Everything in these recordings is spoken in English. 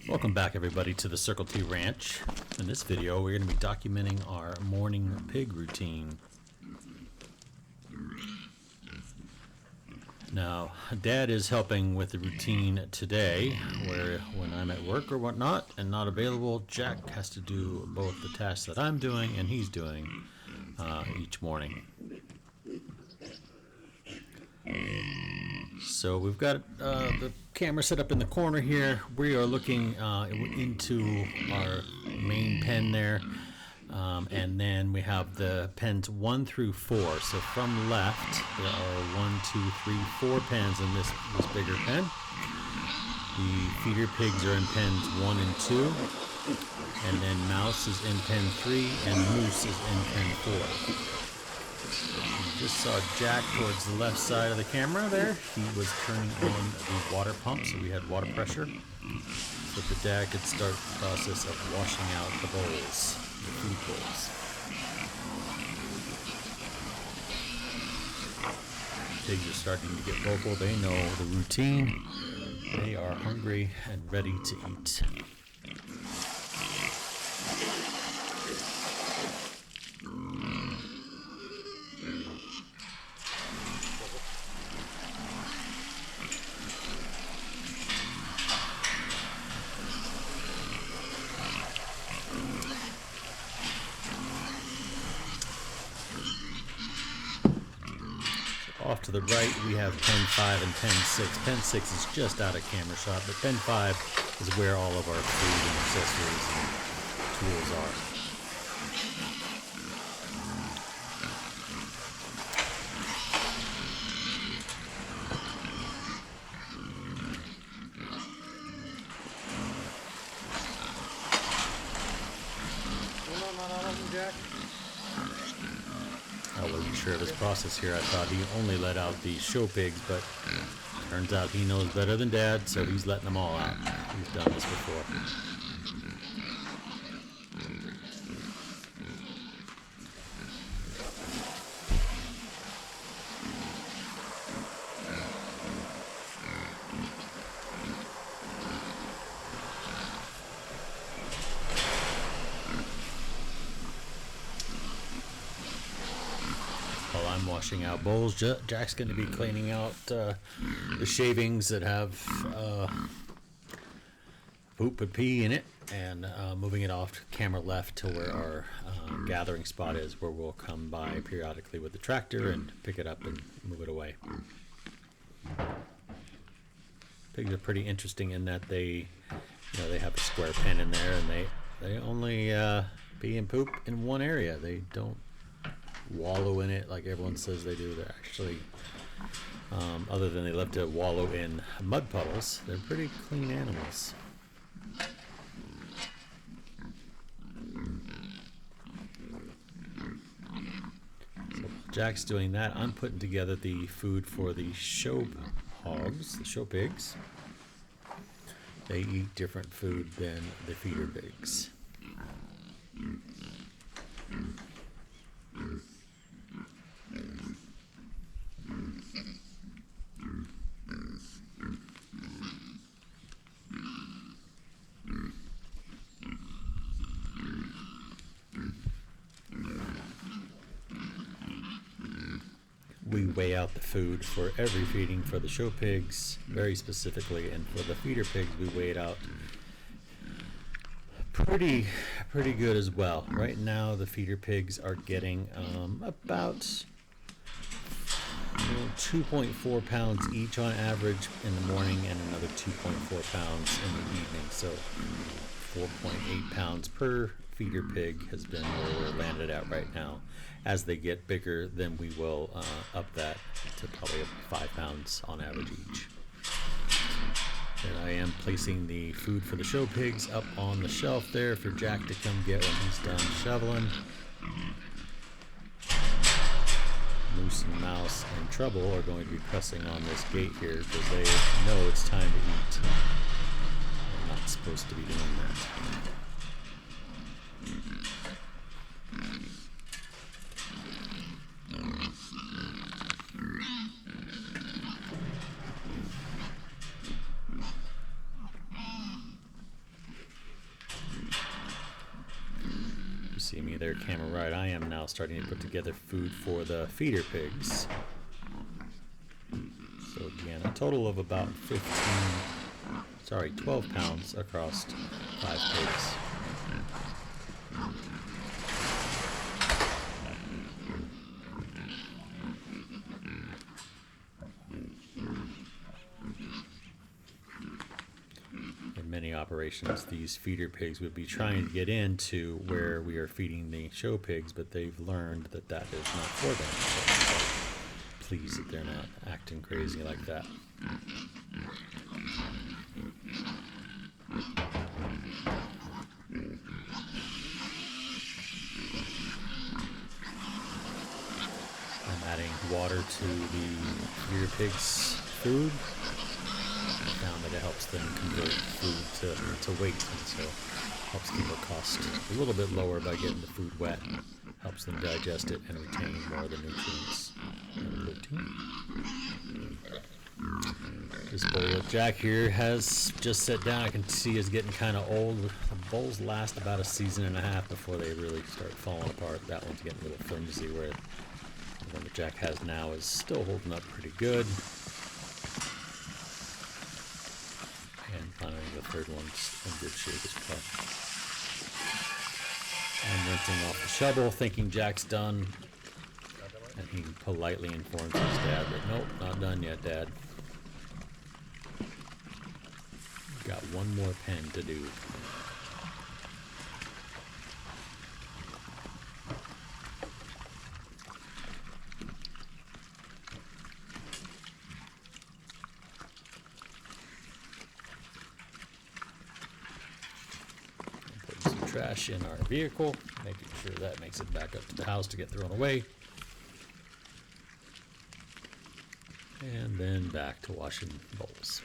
Welcome back everybody to the Circle T Ranch. In this video we're going to be documenting our morning pig routine. Now Dad is helping with the routine today, where when I'm at work or whatnot and not available, Jack has to do both the tasks that I'm doing and he's doing each morning. So we've got the camera set up in the corner here. We are looking into our main pen there, and then we have the pens 1 through 4. So from left there are 1, 2, 3, 4 pens in this bigger pen. The feeder pigs are in pens 1 and 2, and then Mouse is in pen 3 and Moose is in pen 4. Just saw Jack towards the left side of the camera there. He was turning on the water pump, so we had water pressure, so that the dad could start the process of washing out the bowls, the food bowls. Pigs are starting to get vocal. They know the routine. They are hungry and ready to eat. Off to the right, we have pen 5 and pen 6. Pen 6 is just out of camera shot, but pen 5 is where all of our food and accessories and tools are. I wasn't sure of his process here. I thought he only let out the show pigs, but turns out he knows better than Dad, so he's letting them all out. He's done this before. While I'm washing out bowls, Jack's going to be cleaning out the shavings that have poop and pee in it, and moving it off to camera left to where our gathering spot is, where we'll come by periodically with the tractor and pick it up and move it away. Pigs are pretty interesting in that they have a square pen in there, and they only pee and poop in one area. They don't wallow in it like everyone says they do. They're actually, other than they love to wallow in mud puddles, they're pretty clean animals. So while Jack's doing that, I'm putting together the food for the show hogs, the show pigs. They eat different food than the feeder pigs. We weigh out the food for every feeding for the show pigs very specifically, and for the feeder pigs we weigh it out pretty good as well. Right now the feeder pigs are getting about 2.4 pounds each on average in the morning, and another 2.4 pounds in the evening. So 4.8 pounds per feeder pig has been where we're landed at right now. As they get bigger, then we will up that to probably 5 pounds on average each. And I am placing the food for the show pigs up on the shelf there for Jack to come get when he's done shoveling. Moose and Mouse and Trouble are going to be pressing on this gate here because they know it's time to eat. They're not supposed to be doing that. me their camera ride, I am now starting to put together food for the feeder pigs. So again, a total of about 12 pounds across 5 pigs. In many operations, these feeder pigs would be trying to get into where we are feeding the show pigs, but they've learned that that is not for them. So pleased that they're not acting crazy like that. I'm adding water to the feeder pigs' food. I found that it helps them convert food to weight, and so helps keep their cost a little bit lower by getting the food wet. Helps them digest it and retain more of the nutrients and protein. This bowl that Jack here has just set down, I can see is getting kind of old. The bowls last about a season and a half before they really start falling apart. That one's getting a little flimsy, where the one that Jack has now is still holding up pretty good. And finally the third one's in good shape as well. I'm rinsing off the shovel, thinking Jack's done. And he politely informs his dad that, nope, not done yet, Dad. Got one more pen to do. Putting some trash in our vehicle, making sure that makes it back up to the house to get thrown away. And then back to washing bowls.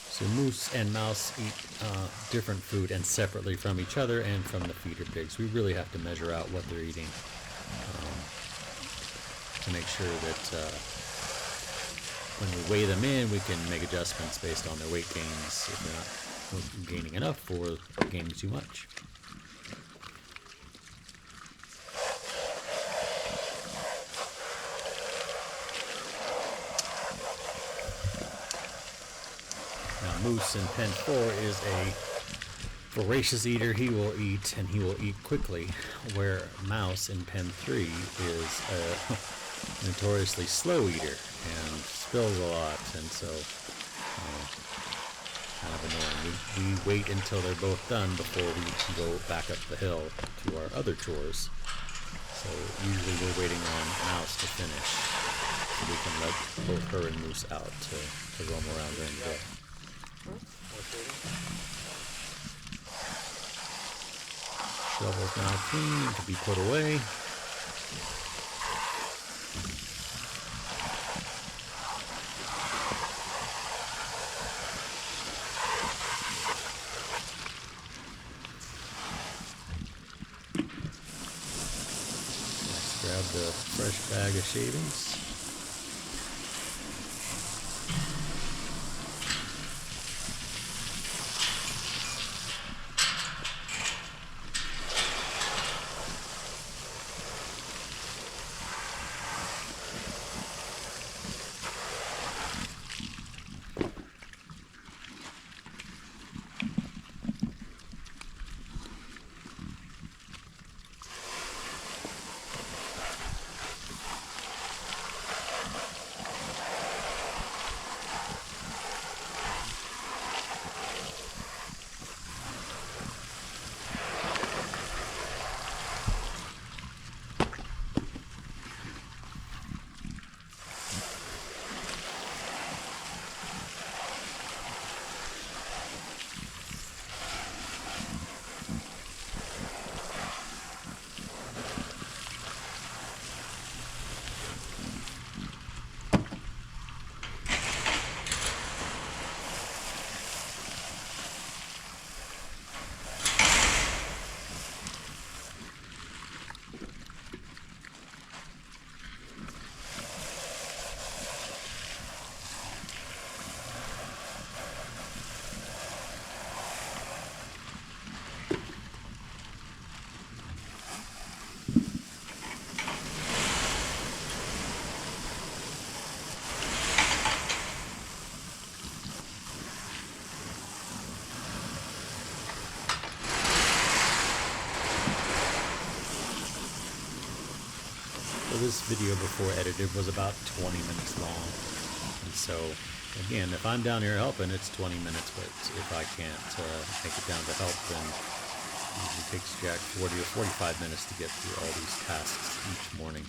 So moose and mouse eat different food and separately from each other and from the feeder pigs. We really have to measure out what they're eating to make sure that when we weigh them in, we can make adjustments based on their weight gains if they're not gaining enough or gaining too much. Now, moose in pen 4 is a voracious eater. He will eat, and he will eat quickly, where mouse in pen 3 is a notoriously slow eater and spills a lot, and so kind of annoying. We wait until they're both done before we go back up the hill to our other chores. So usually we're waiting on Mouse to finish so we can let both her and Moose out to roam around during the day. Shovel's now clean to be put away. Grab the fresh bag of shavings. So this video before edited was about 20 minutes long. And so, again, if I'm down here helping, it's 20 minutes, but if I can't make it down to help, then it usually takes Jack 40 or 45 minutes to get through all these tasks each morning.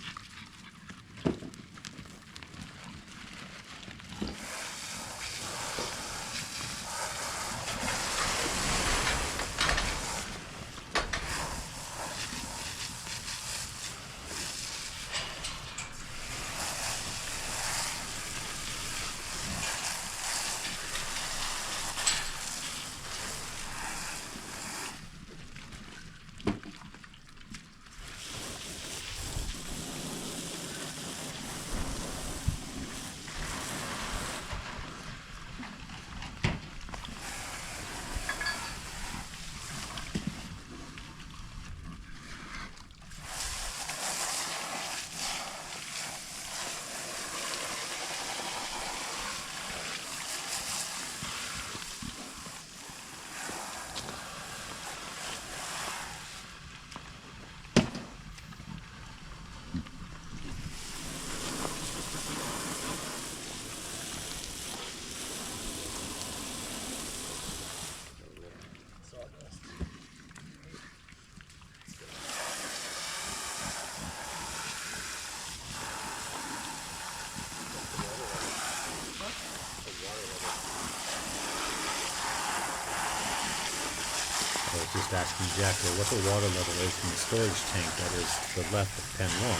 I was just asking Jack what the water level is in the storage tank that is to the left of pen 1.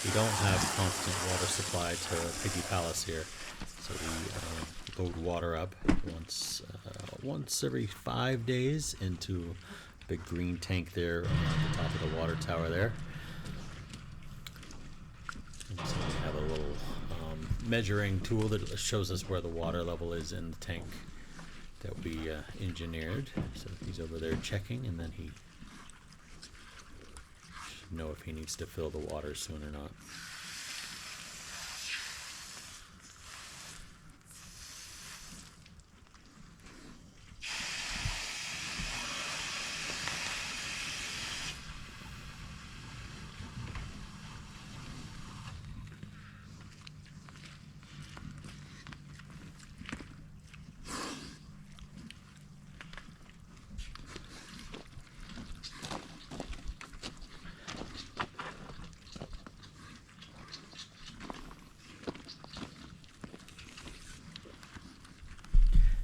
We don't have constant water supply to Piggy Palace here, so we load water up once every 5 days into a big green tank there at the top of the water tower there. And so we have a little measuring tool that shows us where the water level is in the tank that we engineered. So he's over there checking, and then he should know if he needs to fill the water soon or not.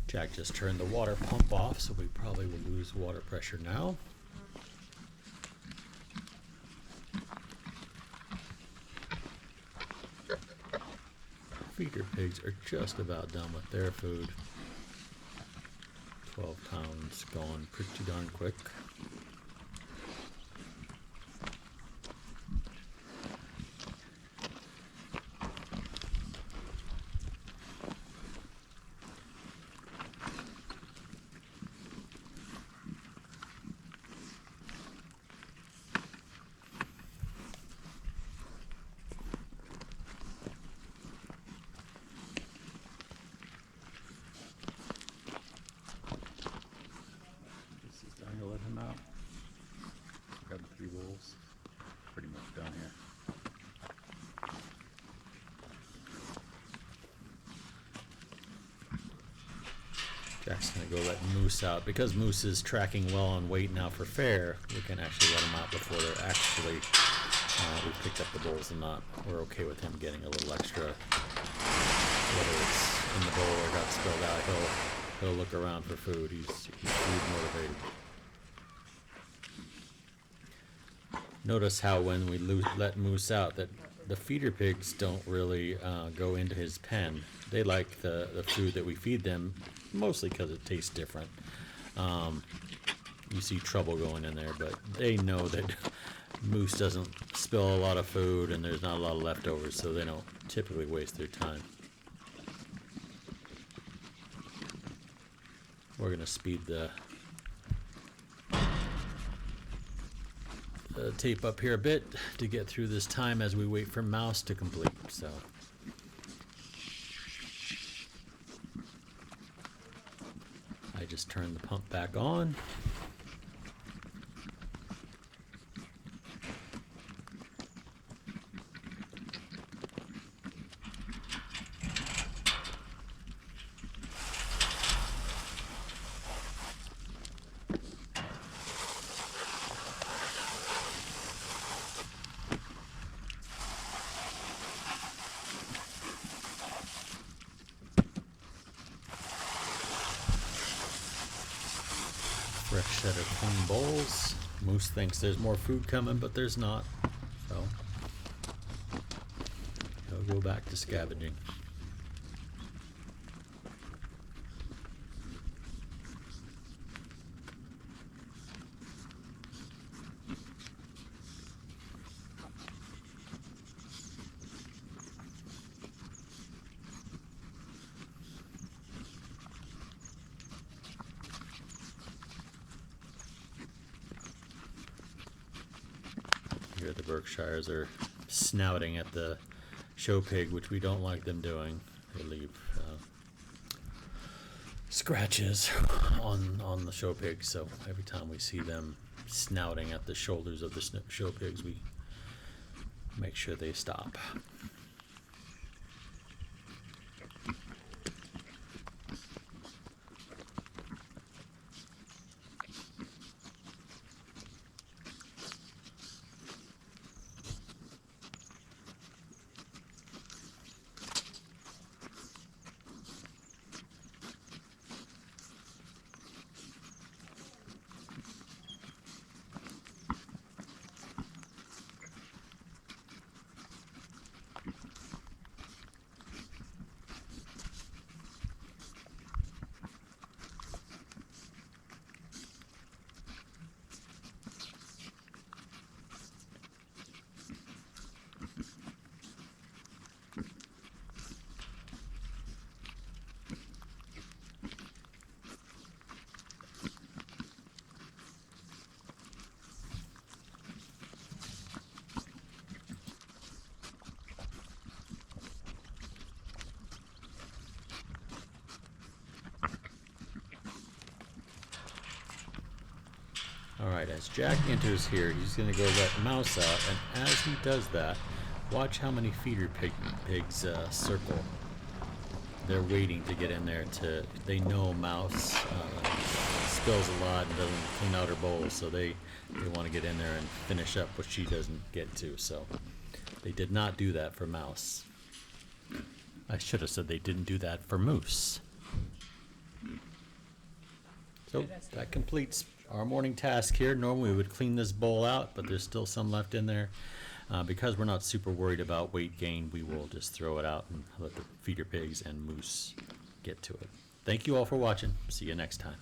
Jack just turned the water pump off, so we probably will lose water pressure now. Feeder pigs are just about done with their food. 12 pounds gone pretty darn quick. Got 3 wolves. Pretty much done here. Jack's gonna go let Moose out. Because Moose is tracking well on weight now for fair, we can actually let him out before they're actually, we picked up the bulls and not. We're okay with him getting a little extra, whether it's in the bowl or got spilled out, he'll look around for food. He's food motivated. Notice how when we let Moose out that the feeder pigs don't really go into his pen. They like the food that we feed them, mostly because it tastes different. You see trouble going in there, but they know that Moose doesn't spill a lot of food and there's not a lot of leftovers, so they don't typically waste their time. We're going to speed the tape up here a bit to get through this time as we wait for Mouse to complete. So I just turned the pump back on. set of clean bowls. Moose thinks there's more food coming, but there's not. So he'll go back to scavenging. Here the Berkshires are snouting at the show pig, which we don't like them doing. They leave scratches on the show pig, so every time we see them snouting at the shoulders of the show pigs, we make sure they stop. Alright, as Jack enters here, he's going to go let Mouse out, and as he does that, watch how many feeder pigs circle. They're waiting to get in there they know Mouse spills a lot and doesn't clean out her bowl, so they want to get in there and finish up what she doesn't get to, so they did not do that for Mouse. I should have said they didn't do that for Moose. So that completes our morning task here. Normally we would clean this bowl out, but there's still some left in there. Because we're not super worried about weight gain, we will just throw it out and let the feeder pigs and moose get to it. Thank you all for watching. See you next time.